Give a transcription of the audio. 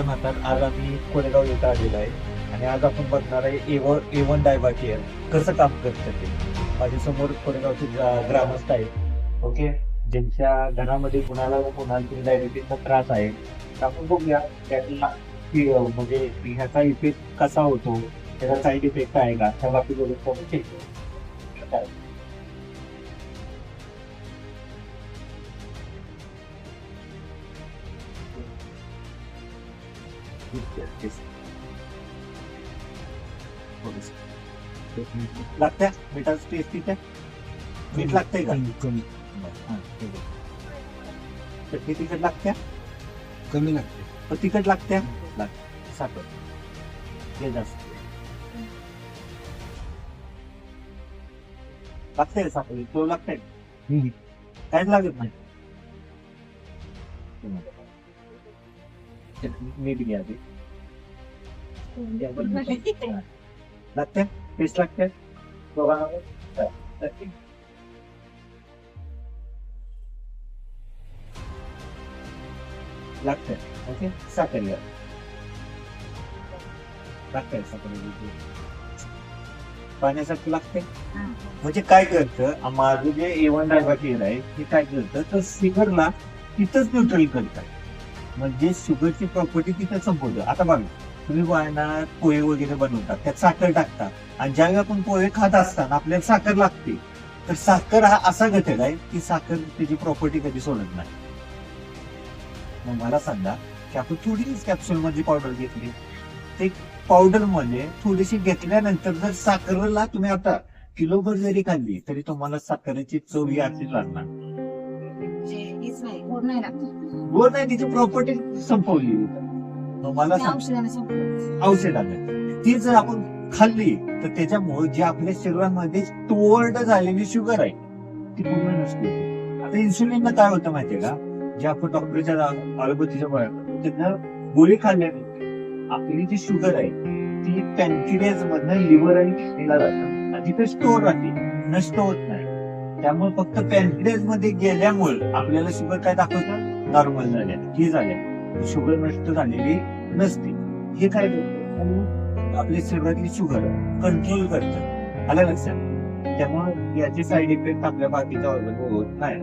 नमस्कार म्हणतात. आज आम्ही कोरेगाव येथे आलेलो आहे आणि आज आपण बघणार आहे A1 डायबा केअर कसं काम करतं ते. माझ्यासमोर कोरेगावचे ग्रामस्थ आहेत, ओके, ज्यांच्या घरामध्ये कुणाला तरी डायबिटीसचा त्रास आहे. तर आपण बघूया त्यातला म्हणजे ह्याचा इफेक्ट कसा होतो, त्याचा साईड इफेक्ट आहे का, त्या बाबतीत आपण चेक करू. लागत्या मिठाचं टेस्ट तिथे मीठ लागतंय का? कमी हा, ठीक आहे. चटणी तिखट लागत्या, कमी लागते. पण तिखट लागत्या साखर हे जास्त लागतंय साखर तो लागतंय काहीच लागत नाही. चटणी मीठ घ्या ते लागत्या टेस्ट लागत्या लागतंय. ओके, साखर घ्या लागतंय साखर पाण्यासारखं लागतंय. म्हणजे काय करतं माझं जे A1 डायबा केअर आहे ते काय करतं तर शुगरला तिथंच न्यूट्रल करतात, म्हणजे शुगरची प्रॉपर्टी तिथं संपवतं. आता बघा तुम्ही वायनात पोहे वगैरे बनवतात त्यात साखर टाकता आणि ज्यावेळी आपण पोहे खात असताना आपल्याला साखर लागते, तर साखर हा असा घटक आहे की साखर त्याची प्रॉपर्टी कधी सोडत नाही. मग मला सांगा की आपण थोडीच कॅप्सूल मध्ये पावडर घेतली, ते पावडर मध्ये थोडीशी घेतल्यानंतर जर साखरेला तुम्ही आता किलोभर जरी खाल्ली तरी तुम्हाला साखरेची चव ही अशीच लागणार. गोड नाही, तिची प्रॉपर्टी संपवली. मग मला औषधाने ती जर आपण खाल्ली तर त्याच्यामुळे जे आपल्या शरीरामध्ये स्टोअर्ड झालेली शुगर आहे ती पूर्ण नसते. आता इन्सुलिनला काय होतं माहितीये का, जे आपण डॉक्टरच्या अलोपॅथीच्या गोळ्या करतो त्यांना गोळी खाल्ल्याने आपली जी शुगर आहे ती पॅन्क्रियाज मधनं लिव्हर आणि किडनीला जातात आणि तिथे स्टोअर राहते, नष्ट होत नाही. त्यामुळे फक्त पॅन्क्रियाज मध्ये गेल्यामुळे आपल्याला शुगर काय दाखवतं, नॉर्मल झाल्या ही झाल्या, शुगर नष्ट झालेली नसते. हे काय करतं आपल्या शरीरातली शुगर कंट्रोल करतं, आलं लक्षात. त्यामुळे याचे साईड इफेक्ट आपल्या बाकीच्या ऑर्गन होत नाही.